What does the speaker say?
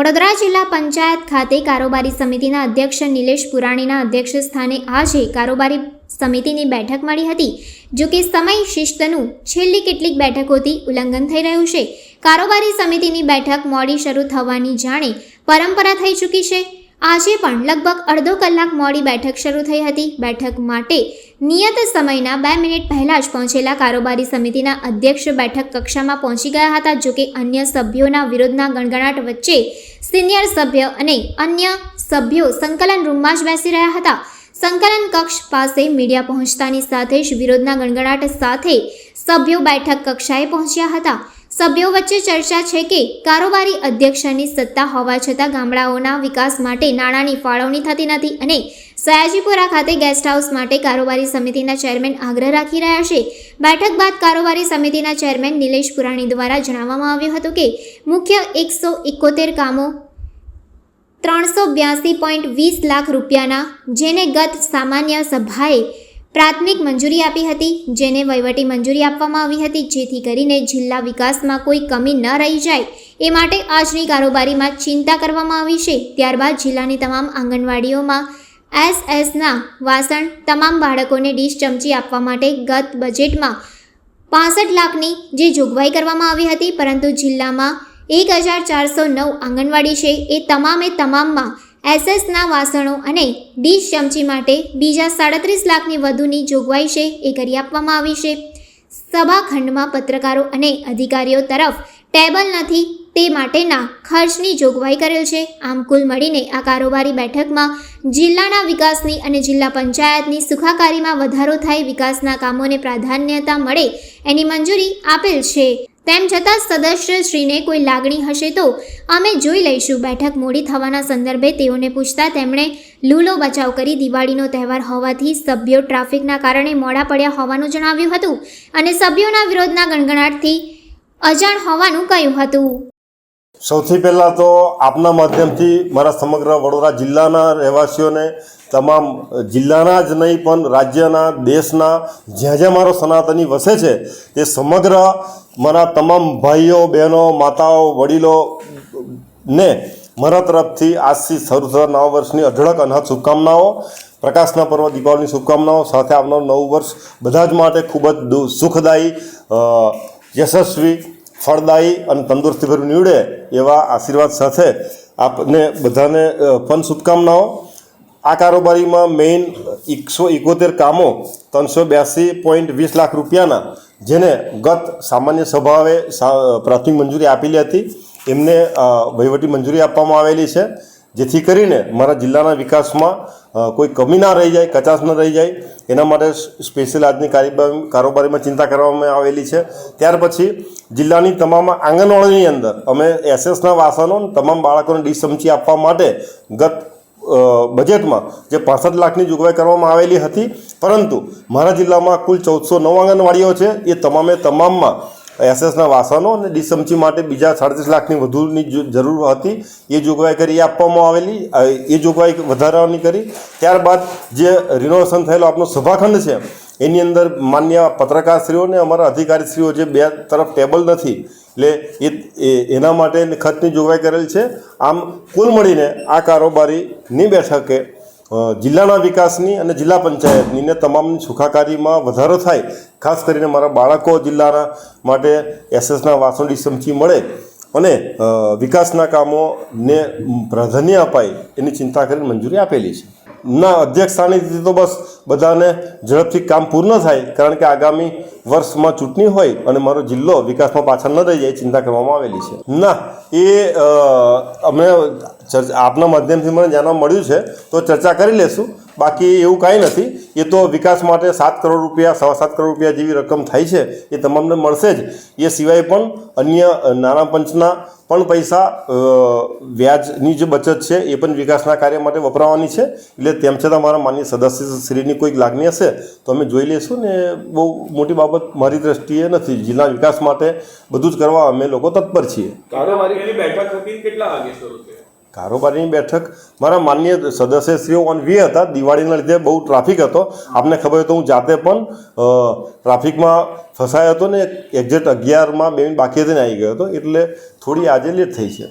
વડોદરા જિલ્લા પંચાયત ખાતે કારોબારી સમિતિના અધ્યક્ષ નિલેશ પુરાણીના અધ્યક્ષ સ્થાને આજે કારોબારી સમિતિની બેઠક મળી હતી। જો કે સમય શિસ્તનું છેલ્લી કેટલીક બેઠકોથી ઉલ્લંઘન થઈ રહ્યું છે। કારોબારી સમિતિની બેઠક મોડી શરૂ થવાની જાણે પરંપરા થઈ ચૂકી છે। આજે પણ લગભગ અડધો કલાક મોડી બેઠક શરૂ થઈ હતી। બેઠક માટે નિયત સમયના 2 મિનિટ પહેલા જ પહોંચેલા કારોબારી સમિતિના અધ્યક્ષ બેઠક કક્ષામાં પહોંચી ગયા હતા। જો કે અન્ય સભ્યોના વિરોધના ગણગણાટ વચ્ચે સિનિયર સભ્ય અને અન્ય સભ્યો સંકલન રૂમમાં જ બેસી રહ્યા હતા। સંકલન કક્ષ પાસે મીડિયા પહોંચતાની સાથે જ વિરોધના ગણગણાટ સાથે સભ્યો બેઠક કક્ષાએ પહોંચ્યા હતા। સભ્યો વચ્ચે ચર્ચા છે કે કારોબારી અધ્યક્ષની સત્તા હોવા છતાં ગામડાઓના વિકાસ માટે નાણાંની ફાળવણી થતી નથી અને સયાજીપુરા ખાતે ગેસ્ટ હાઉસ માટે કારોબારી સમિતિના ચેરમેન આગ્રહ રાખી રહ્યા છે। બેઠક બાદ કારોબારી સમિતિના ચેરમેન નિલેશ પુરાણી દ્વારા જણાવવામાં આવ્યું હતું કે મુખ્ય 171 કામો 382.20 લાખ રૂપિયાના જેને ગત સામાન્ય સભાએ પ્રાથમિક મંજૂરી આપી હતી, જેને વહીવટી મંજૂરી આપવામાં આવી હતી, જેથી કરીને જિલ્લા વિકાસમાં કોઈ કમી ન રહી જાય એ માટે આજની કારોબારીમાં ચિંતા કરવામાં આવી છે। ત્યારબાદ જિલ્લાની તમામ આંગણવાડીઓમાં એસએસના વાસણ, તમામ બાળકોને ડીશ ચમચી આપવા માટે ગત બજેટમાં 65 લાખની જે જોગવાઈ કરવામાં આવી હતી, પરંતુ જિલ્લામાં 1409 આંગણવાડી છે એ તમામમાં એસએસના વાસણો અને ડીશ ચમચી માટે બીજા 37 લાખની વધુની જોગવાઈ છે એ કરી આપવામાં આવી છે। સભાખંડમાં પત્રકારો અને અધિકારીઓ તરફ ટેબલ નથી તે માટેના ખર્ચની જોગવાઈ કરેલ છે। આમ કુલ મળીને આ કારોબારી બેઠકમાં જિલ્લાના વિકાસની અને જિલ્લા પંચાયતની સુખાકારીમાં વધારો થાય, વિકાસના કામોને પ્રાધાન્યતા મળે એની મંજૂરી આપેલ છે। તેમ છતાં સદસ્યશ્રીને કોઈ લાગણી હશે તો અમે જોઈ લઈશું। બેઠક મોડી થવાના સંદર્ભે તેઓને પૂછતા તેમણે લૂલો બચાવ કરી દિવાળીનો તહેવાર હોવાથી સભ્યો ટ્રાફિકના કારણે મોડા પડ્યા હોવાનું જણાવ્યું હતું અને સભ્યોના વિરોધના ગણગણાટથી અજાણ હોવાનું કહ્યું હતું। સૌથી પહેલાં તો આપના માધ્યમથી મારા સમગ્ર વડોદરા જિલ્લાના રહેવાસીઓને, તમામ જિલ્લાના જ નહીં પણ રાજ્યના, દેશના જ્યાં જ્યાં મારો સનાતની વસે છે તે સમગ્ર મારા તમામ ભાઈઓ, બહેનો, માતાઓ, વડીલોને મારા તરફથી આજથી શરૂ થતા નવા વર્ષની અઢળક અનહદ શુભકામનાઓ, પ્રકાશના પર્વ દીપાવલીની શુભકામનાઓ, સાથે આવનારું નવું વર્ષ બધા જ માટે ખૂબ જ સુખદાયી, યશસ્વી, ફળદાયી અને તંદુરસ્તીભર્યું નીવડે એવા આશીર્વાદ સાથે આપને બધાને પણ શુભકામનાઓ। આ કારોબારીમાં મેઇન 171 કામો 382.20 લાખ રૂપિયાના જેને ગત સામાન્ય સભાએ પ્રાથમિક મંજૂરી આપેલી હતી એમને વહીવટી મંજૂરી આપવામાં આવેલી છે, જેથી કરીને મારા જિલ્લાના વિકાસમાં કોઈ કમી ના રહી જાય, કચાશ ન રહી જાય એના માટે સ્પેશિયલ આજની કારોબારીમાં ચિંતા કરવામાં આવેલી છે। ત્યાર પછી જિલ્લાની તમામ આંગણવાડીની અંદર અમે એસએસના વાસણો, તમામ બાળકોને ડીશ ચમચી આપવા માટે ગત બજેટમાં જે 65 લાખની જોગવાઈ કરવામાં આવેલી હતી, પરંતુ મારા જિલ્લામાં કુલ 1409 આંગણવાડીઓ છે એ તમામમાં એસએસના વાસણો અને ડીશ ચમચી માટે બીજા 37 લાખની વધુની જરૂર હતી, એ જોગવાઈ કરી આપવામાં આવેલી, એ જોગવાઈ વધારવાની કરી। ત્યારબાદ જે રિનોવેશન થયેલો આપણો સભાખંડ છે એની અંદર માન્ય પત્રકારશ્રીઓને અમારા અધિકારીશ્રીઓ જે બે તરફ ટેબલ નથી એટલે એના માટે ખર્ચની જોગવાઈ કરેલ છે। આમ કુલ મળીને આ કારોબારીની બેઠકે જિલ્લાના વિકાસની અને જિલ્લા પંચાયતની ને તમામની સુખાકારીમાં વધારો થાય, ખાસ કરીને મારા બાળકો જિલ્લાના માટે એસએસના વાસણ ડીશ ચમચી મળે અને વિકાસના કામોને પ્રાધાન્ય અપાય એની ચિંતા કરીને મંજૂરી આપેલી છે। ના અધ્યક્ષ સ્થાનેથી તો બસ બધાને ઝડપથી કામ પૂર્ણ થાય, કારણ કે આગામી વર્ષમાં ચૂંટણી હોય અને મારો જિલ્લો વિકાસમાં પાછળ ન રહી જાય ચિંતા કરવામાં આવેલી છે। ના એ અમે આપના માધ્યમથી મને જાણવા મળ્યું છે તો ચર્ચા કરી લેશું, બાકી એવું કાંઈ નથી। એ તો વિકાસ માટે 7 કરોડ રૂપિયા, 7.25 કરોડ રૂપિયા જેવી રકમ થાય છે એ તમામને મળશે જ। એ સિવાય પણ અન્ય નાણાં પંચના પણ પૈસા, વ્યાજની જે બચત છે એ પણ વિકાસના કાર્ય માટે વપરાવાની છે। એટલે તેમ છતાં મારા માન્ય સદસ્યશ્રીની કોઈક લાગણી હશે તો અમે જોઈ લઈશું ને બહુ મોટી બાબત મારી દ્રષ્ટિએ નથી। જિલ્લા વિકાસ માટે બધું જ કરવા અમે લોકો તત્પર છીએ। કારોબારીની બેઠક હતી કેટલા વાગે શરૂ થઈ? કારોબારીની બેઠક મારા માન્ય સદસ્યશ્રીઓ ઓન વે હતા, દિવાળીના લીધે બહુ ટ્રાફિક હતો, આપને ખબર હોય તો હું જાતે પણ ટ્રાફિકમાં ફસાયો હતો ને એક્ઝેક્ટ 11માં 2 મિનિટ બાકી હતી ને આવી ગયો હતો, એટલે થોડી આજે લેટ થઈ છે।